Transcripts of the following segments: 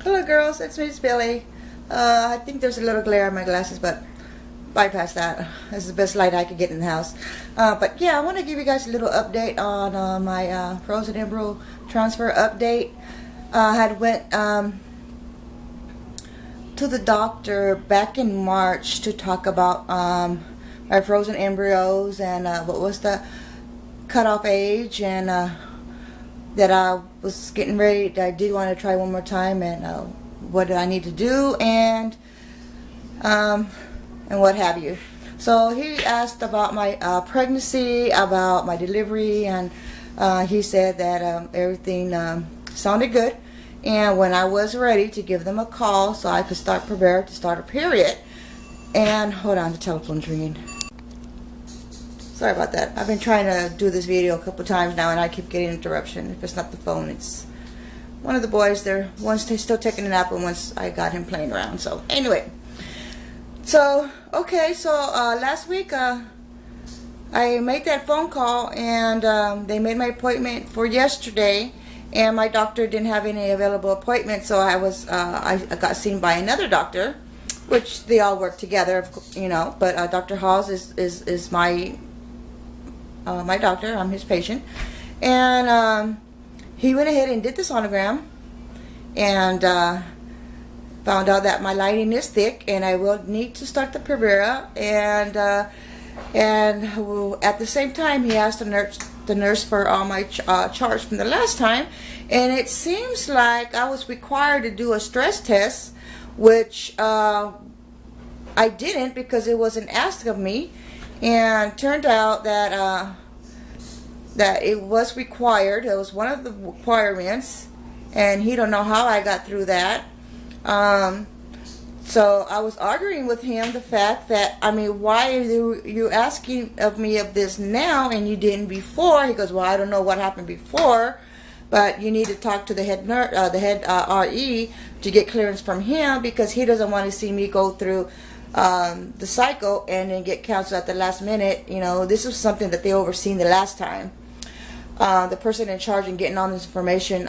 Hello girls, it's me, Billy. I think there's a little glare on my glasses, but bypass that. This is the best light I could get in the house. But yeah, I want to give you guys a little update on my frozen embryo transfer update. I had went to the doctor back in March to talk about my frozen embryos and what was the cutoff age, and that I was getting ready. I did want to try one more time, and what did I need to do, and what have you. So he asked about my pregnancy, about my delivery, and he said that everything sounded good, and when I was ready to give them a call so I could start prepared to start a period. And hold on, the telephone's ringing. Sorry about that. I've been trying to do this video a couple times now, and I keep getting interruption. If it's not the phone, it's one of the boys there. One's still taking a nap, and once I got him playing around. So anyway, so okay, so last week I made that phone call, and they made my appointment for yesterday, and my doctor didn't have any available appointments, so I got seen by another doctor, which they all work together, you know. But Dr. Halls is my doctor. I'm his patient, and he went ahead and did the sonogram, and found out that my lining is thick, and I will need to start the Primera, and at the same time he asked the nurse for all my charts from the last time, and it seems like I was required to do a stress test, which I didn't because it wasn't asked of me. And turned out that that it was required. It was one of the requirements, and he don't know how I got through that. So I was arguing with him the fact that, I mean, why are you asking of me of this now and you didn't before? He goes, well, I don't know what happened before, but you need to talk to the head RE to get clearance from him, because he doesn't want to see me go through the cycle and then get canceled at the last minute. You know, this was something that they overseen the last time. The person in charge and getting all this information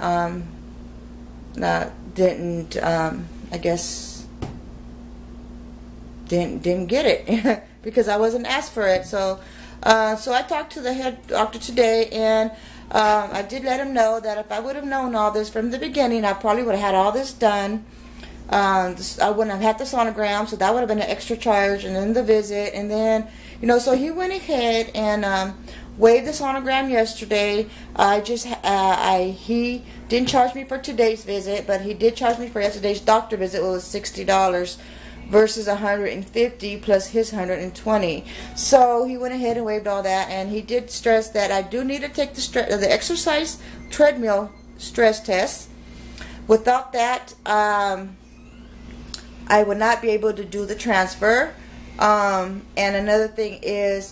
didn't, I guess, didn't get it because I wasn't asked for it. So I talked to the head doctor today, and I did let him know that if I would have known all this from the beginning, I probably would have had all this done. I wouldn't have had the sonogram, so that would have been an extra charge, and then the visit, and then, you know, so he went ahead and waived the sonogram yesterday. He didn't charge me for today's visit, but he did charge me for yesterday's doctor visit. It was $60 versus $150 plus his $120. So he went ahead and waived all that, and he did stress that I do need to take the exercise treadmill stress test. Without that, I would not be able to do the transfer. And another thing is,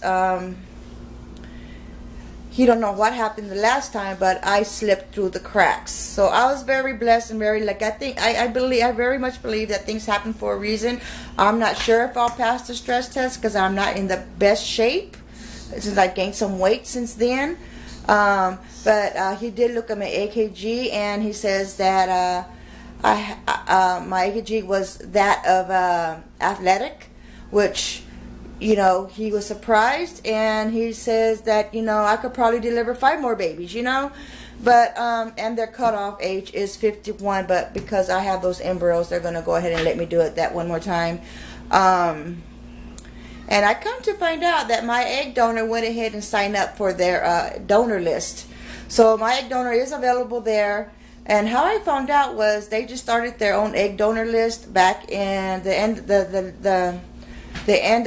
he don't know what happened the last time, but I slipped through the cracks. So I was very blessed and very, like, I very much believe that things happen for a reason. I'm not sure if I'll pass the stress test because I'm not in the best shape since I gained some weight since then. But he did look at my AKG, and he says that my AKG was that of athletic, which, you know, he was surprised, and he says that, you know, I could probably deliver 5 more babies, you know, but and their cutoff age is 51, but because I have those embryos, they're going to go ahead and let me do it that one more time. And I come to find out that my egg donor went ahead and signed up for their donor list. So my egg donor is available there. And how I found out was they just started their own egg donor list back in the end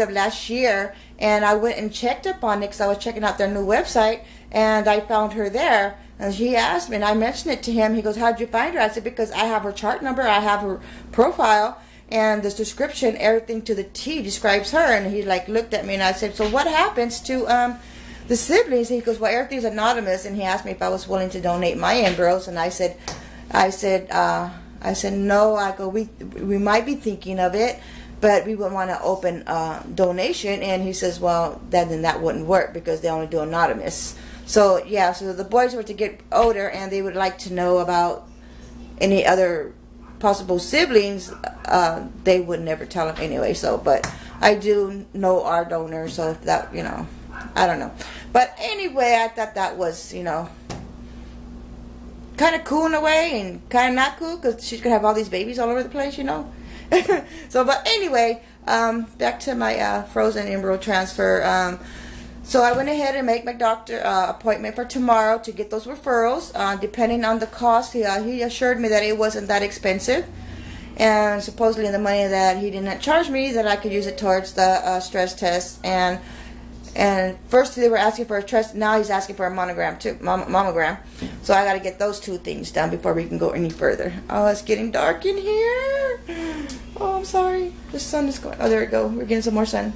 of last year. And I went and checked up on it because I was checking out their new website, and I found her there. And he asked me, and I mentioned it to him. He goes, how'd you find her? I said, because I have her chart number, I have her profile, and this description, everything to the T describes her. And he like looked at me, and I said, so what happens to the siblings? He goes, well, everything's anonymous. And he asked me if I was willing to donate my embryos, and I said no. I go, we might be thinking of it, but we would want to open donation. And he says, well, then that wouldn't work because they only do anonymous. So yeah, so the boys were to get older, and they would like to know about any other possible siblings, they would never tell him anyway. So, but I do know our donor, so if that, you know, I don't know. But anyway, I thought that was, you know, kind of cool in a way and kind of not cool, because she's gonna have all these babies all over the place, you know. So, but anyway, back to my frozen embryo transfer. So I went ahead and make my doctor appointment for tomorrow to get those referrals. Depending on the cost, he assured me that it wasn't that expensive, and supposedly the money that he didn't charge me, that I could use it towards the stress test. And first they were asking for a stress, now he's asking for a mammogram too, mammogram. So I got to get those two things done before we can go any further. Oh, it's getting dark in here. Oh, I'm sorry. The sun is going. Oh, there we go. We're getting some more sun.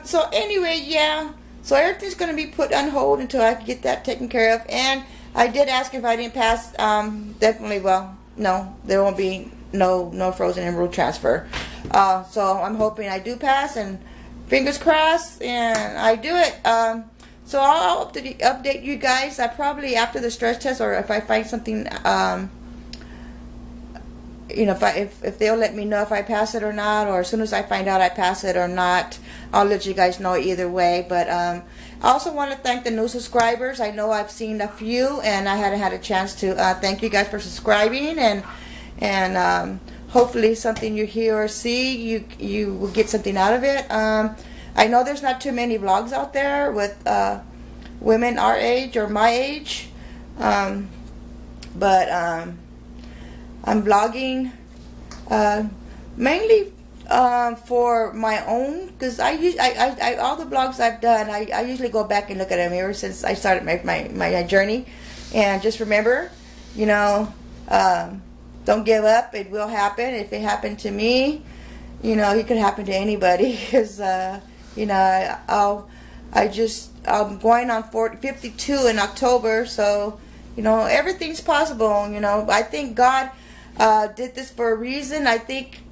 So anyway, yeah. So everything's going to be put on hold until I can get that taken care of. And I did ask if I didn't pass. Definitely, well, no, there won't be no frozen embryo transfer. So I'm hoping I do pass, and fingers crossed, and I do it. So I'll update you guys. I probably after the stress test, or if I find something, you know, if they'll let me know if I pass it or not, or as soon as I find out I pass it or not, I'll let you guys know either way. But I also want to thank the new subscribers. I know I've seen a few, and I hadn't had a chance to thank you guys for subscribing, and hopefully something you hear or see, you will get something out of it. I know there's not too many vlogs out there with women our age or my age, but I'm vlogging mainly for my own, because I all the vlogs I've done, I usually go back and look at them ever since I started my journey, and just remember, you know, don't give up. It will happen. If it happened to me, you know, it could happen to anybody, because you know, I'm going on 52 in October, so you know, everything's possible. You know, I think God did this for a reason. I think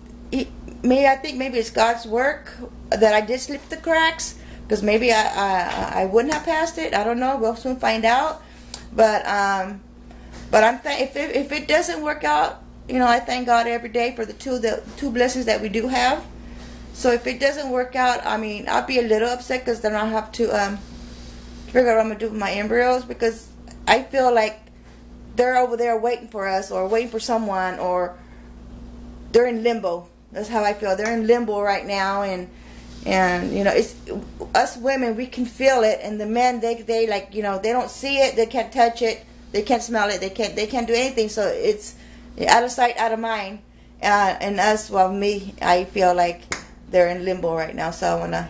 maybe it's God's work that I did slip the cracks, because maybe I wouldn't have passed it. I don't know. We'll soon find out. But if it doesn't work out, you know, I thank God every day for the two blessings that we do have. So if it doesn't work out, I mean, I'll be a little upset, because then I'll have to figure out what I'm gonna do with my embryos, because I feel like they're over there waiting for us, or waiting for someone, or they're in limbo. That's how I feel. They're in limbo right now, and you know, it's us women, we can feel it, and the men, they like, you know, they don't see it, they can't touch it, they can't smell it, they can't do anything. So it's out of sight, out of mind. And us, well, me, I feel like they're in limbo right now, so I want to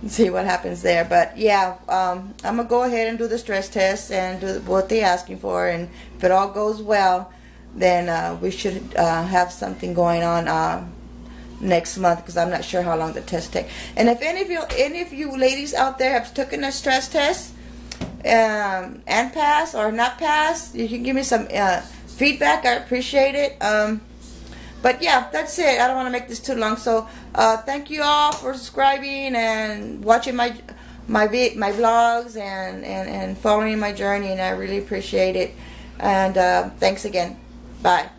see what happens there. But yeah, I'm gonna go ahead and do the stress test and do what they're asking for, and if it all goes well, then we should have something going on next month, because I'm not sure how long the test takes. And if any of you ladies out there have taken a stress test and pass or not pass, you can give me some feedback. I appreciate it. But yeah, that's it. I don't want to make this too long. So thank you all for subscribing and watching my vlogs and following my journey, and I really appreciate it. And thanks again. Bye.